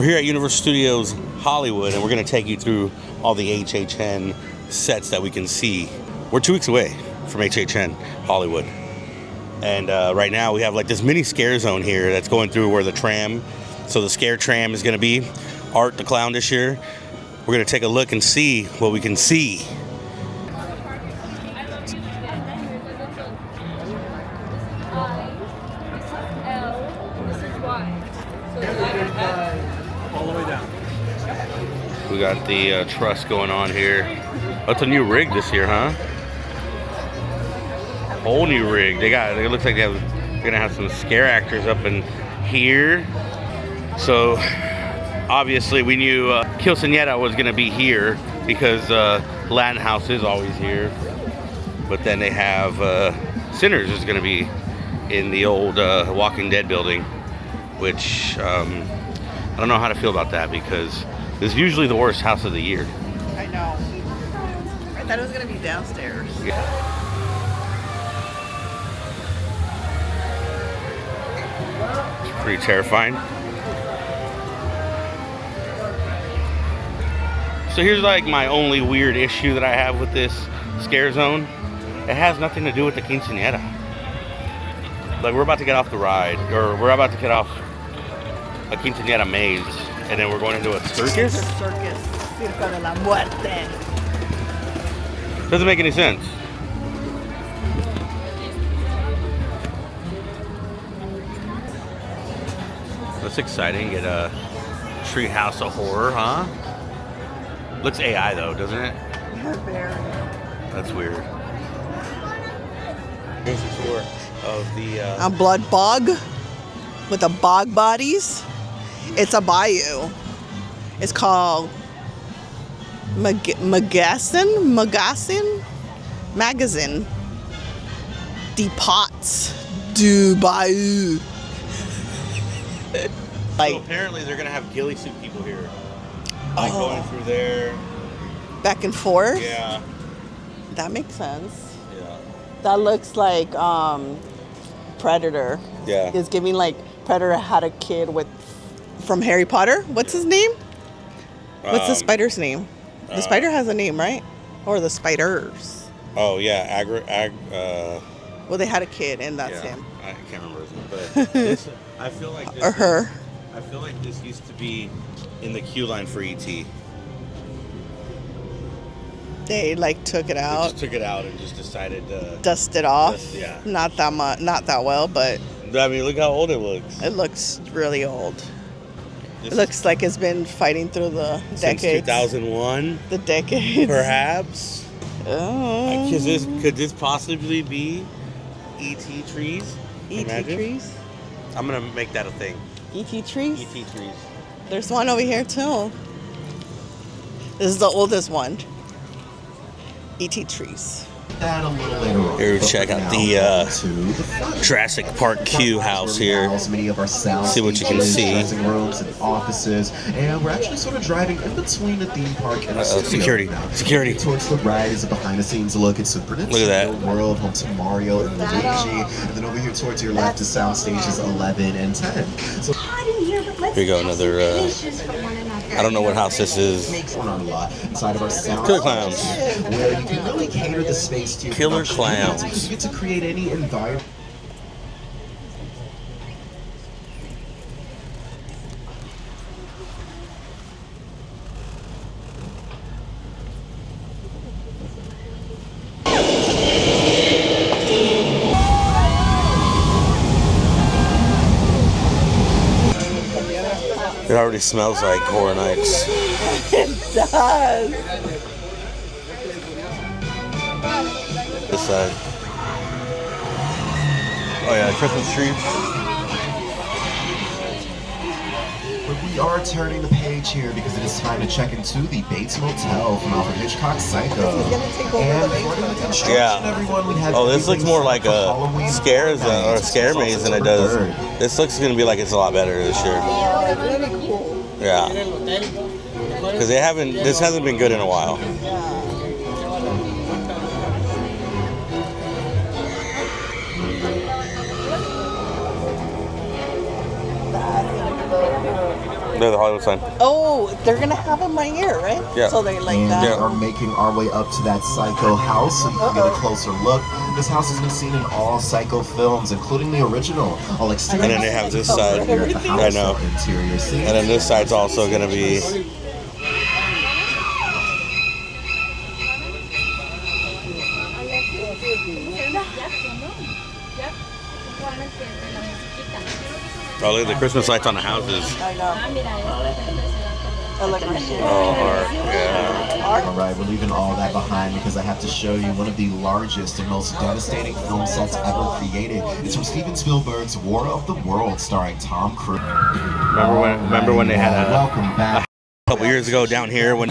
We're here at Universal Studios Hollywood, and we're going to take you through all the HHN sets that we can see. We're 2 weeks away from HHN Hollywood. And right now we have like this mini scare zone here that's going through where the tram, so the scare tram is going to be. Art the Clown this year. We're going to take a look and see what we can see. All the way down. We got the truss going on here. That's a new rig this year, huh? Whole new rig. It looks like they're gonna have some scare actors up in here. So obviously we knew Quinceañera was gonna be here because Latin House is always here. But then they have Sinners is gonna be in the old Walking Dead building, which I don't know how to feel about that because this is usually the worst house of the year. I know. I thought it was going to be downstairs. Yeah. It's pretty terrifying. So here's like my only weird issue that I have with this scare zone. It has nothing to do with the Quinceañera. Like we're about to get off the ride, or we're about to get off a Quinceañera maze, and then we're going into a circus? It's a circus. Circo de la Muerte. Doesn't make any sense. That's exciting. Get a Treehouse of Horror, huh? Looks AI though, doesn't it? Very. That's weird. Here's a tour of the A blood bog with the bog bodies. It's a bayou. It's called Magazine Depots du Bayou. So apparently they're gonna have ghillie suit people here. Like going through there. Back and forth? Yeah. That makes sense. Yeah. That looks like Predator. Yeah. It's giving like Predator had a kid from Harry Potter. What's his name? What's the spider's name? The spider has a name, right? Or the spiders? Oh yeah, Well, they had a kid, and that's him. I can't remember his name, but this, I feel like this or her. I feel like this used to be in the queue line for ET. They like took it They out, just took it out and just decided to dust it off. Yeah. Not that much, not that well, but I mean, look how old it looks. it looks really old. It looks like it's been fighting through the Since decades. 2001, The decades. perhaps. Oh. Could this possibly be ET trees? ET Imagine. trees. I'm gonna make that a thing. ET trees. ET trees. There's one over here too. This is the oldest one. ET trees. Here, check out the Jurassic Park Q house here. See what you can see. Rooms and offices, and we're actually sort of driving in between the theme park and the security. Security. Towards the right is a behind-the-scenes look at Super Nintendo Look at that. World, home to Mario and Luigi, and then over here towards your left is sound stages 11 and 10. So Here we go, another. I don't know what house this is. on a lot inside of our sound Killer Clowns. where you can really cater the space to your Killer production. Clowns. You get to create any environment. It already smells like Horror Nights. It does. This side. Oh yeah, Christmas tree. But we are turning the page here because it is time to check into the Bates Motel from Alfred Hitchcock's Psycho. And for the construction, everyone, we have Oh, this looks more like a scare or a scare maze than it does. This looks gonna be like it's a lot better this year. Yeah. Because this hasn't been good in a while. They're the Hollywood sign. Oh, they're gonna have them right here, right? Yeah. So they like And that. we are making our way up to that Psycho house so you can get a closer look. This house has been seen in all Psycho films, including the original. All exterior. And then they have this side. Here at the house, I know. Interior scenes. And then this side's also gonna be. Oh, look at the Christmas lights on the houses. I know. Oh, hard. Yeah. All right, we're leaving all that behind because I have to show you one of the largest and most devastating film sets ever created. It's from Steven Spielberg's War of the Worlds, starring Tom Cruise. Remember when they had Welcome back. a couple years ago down here when.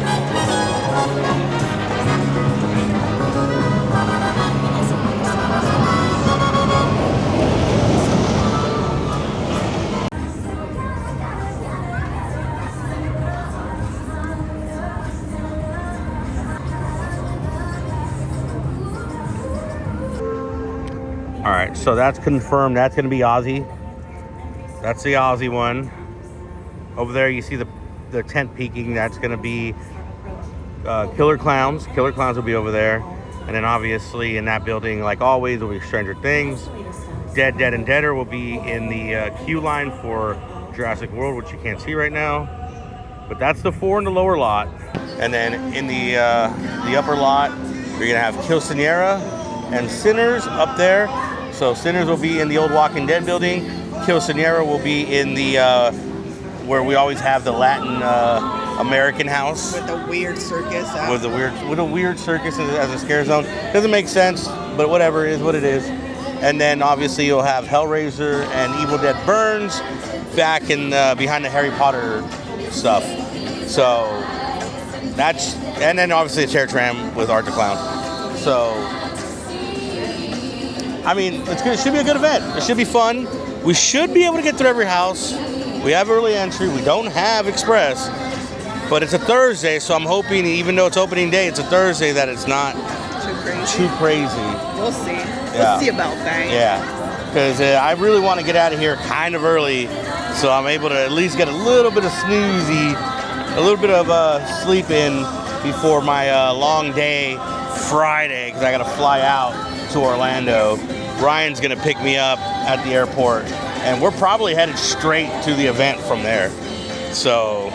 All right, so that's confirmed. That's going to be Ozzy. That's the Ozzy one. Over there, you see the tent peeking. That's going to be Killer Clowns. Killer Clowns will be over there. And then obviously in that building, like always, will be Stranger Things. Dead, Dead, and Deader will be in the queue line for Jurassic World, which you can't see right now. But that's the 4 in the lower lot. And then in the upper lot, you're going to have Quinceañera and Sinners up there. So Sinners will be in the old Walking Dead building. Quinceañera will be in the where we always have the Latin American house With the weird circus. with a weird circus as a scare zone. Doesn't make sense, but whatever, it is what it is. And then obviously you'll have Hellraiser and Evil Dead Burns back in behind the Harry Potter stuff. So that's, and then obviously a chair tram with Art the Clown. So I mean, it's good. It should be a good event. It should be fun. We should be able to get through every house. We have early entry. We don't have express, but it's a Thursday, so I'm hoping, even though it's opening day, it's a Thursday, that it's not too crazy. We'll see. Yeah. We'll see about that. Yeah, because I really want to get out of here kind of early, so I'm able to at least get a little bit of snoozy, a little bit of sleep in before my long day Friday, because I got to fly out to Orlando. Ryan's gonna pick me up at the airport, and we're probably headed straight to the event from there. So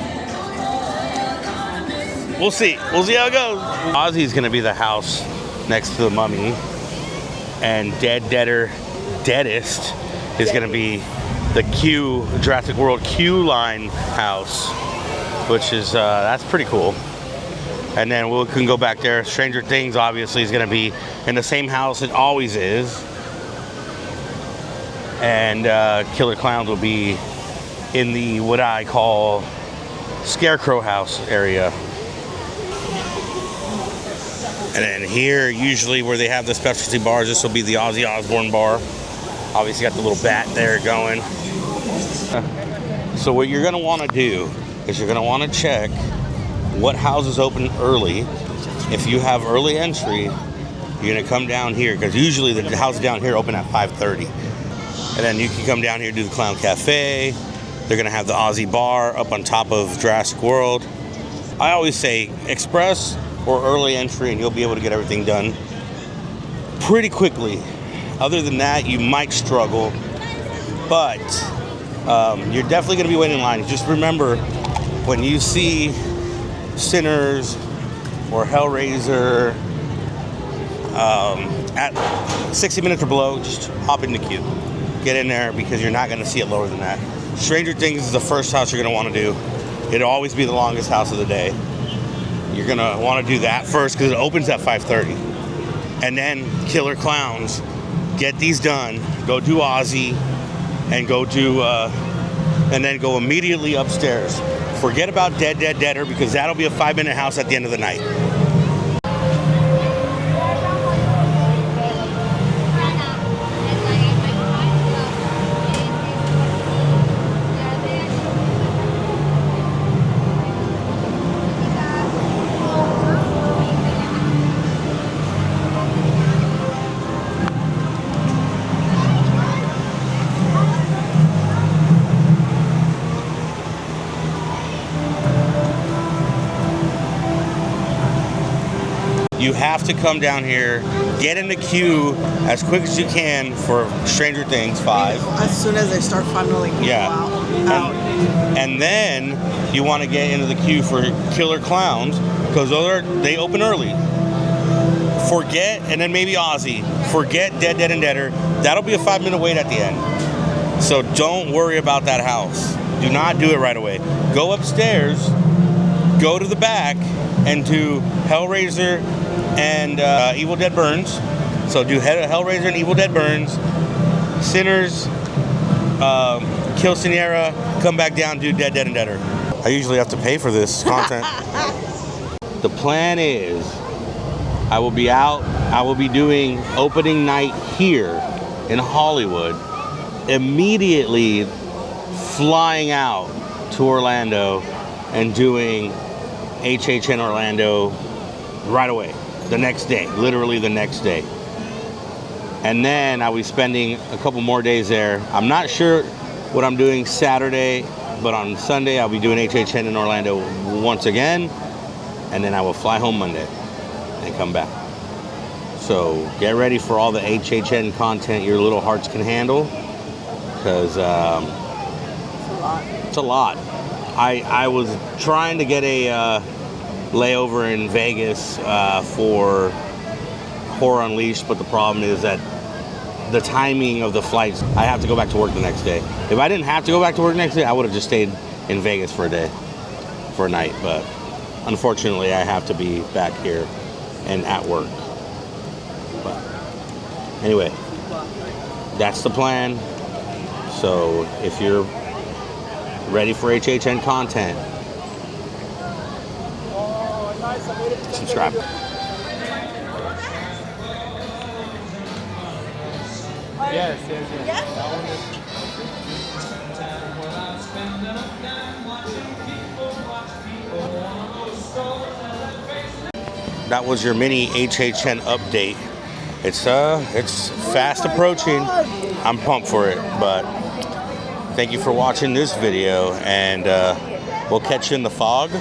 we'll see. We'll see how it goes. Ozzy's gonna be the house next to the Mummy, and Dead, Deader, Deadest is gonna be the Jurassic World queue line house, which is that's pretty cool. And then we can go back there. Stranger Things obviously is going to be in the same house it always is. And Killer Clowns will be in the what I call Scarecrow house area. And then here, usually where they have the specialty bars, this will be the Ozzy Osbourne bar. Obviously got the little bat there going. So what you're going to want to do is you're going to want to check what houses open early. If you have early entry, you're gonna come down here, because usually the houses down here open at 5:30. And then you can come down here, do the Clown Cafe. They're gonna have the Aussie bar up on top of Jurassic World. I always say express or early entry, and you'll be able to get everything done pretty quickly. Other than that, you might struggle, but you're definitely gonna be waiting in line. Just remember, when you see Sinners or Hellraiser at 60 minutes or below, just hop in the queue. Get in there, because you're not going to see it lower than that. Stranger Things is the first house you're going to want to do. It'll always be the longest house of the day. You're going to want to do that first, because it opens at 5:30. And then Killer Clowns. Get these done. Go do Ozzy, and go do, and then go immediately upstairs. Forget about Dead, Dead, Deader, because that'll be a 5-minute house at the end of the night. You have to come down here, get in the queue as quick as you can for Stranger Things 5. As soon as they start funneling people out. And then you want to get into the queue for Killer Clowns, because they open early. Forget, and then maybe Ozzy. Forget Dead, Dead, and Deader. That'll be a 5-minute wait at the end. So don't worry about that house. Do not do it right away. Go upstairs, go to the back, and do Hellraiser and Evil Dead Burns. So do Hellraiser and Evil Dead Burns, Sinners, Kill Sierra, come back down, do Dead, Dead, and Deader. I usually have to pay for this content. The plan is I will be out. I will be doing opening night here in Hollywood, immediately flying out to Orlando and doing HHN Orlando right away, the next day, literally the next day. And then I'll be spending a couple more days there. I'm not sure what I'm doing Saturday, but on Sunday I'll be doing HHN in Orlando once again, and then I will fly home Monday and come back. So get ready for all the HHN content your little hearts can handle, because it's a lot. I was trying to get a layover in Vegas for Horror Unleashed, but the problem is that the timing of the flights, I have to go back to work the next day. If I didn't have to go back to work the next day, I would have just stayed in Vegas for a night, but unfortunately I have to be back here and at work. But anyway, that's the plan. So if you're ready for HHN content, subscribe. Yes. That was your mini HHN update. It's fast approaching. I'm pumped for it, but thank you for watching this video, and we'll catch you in the fog.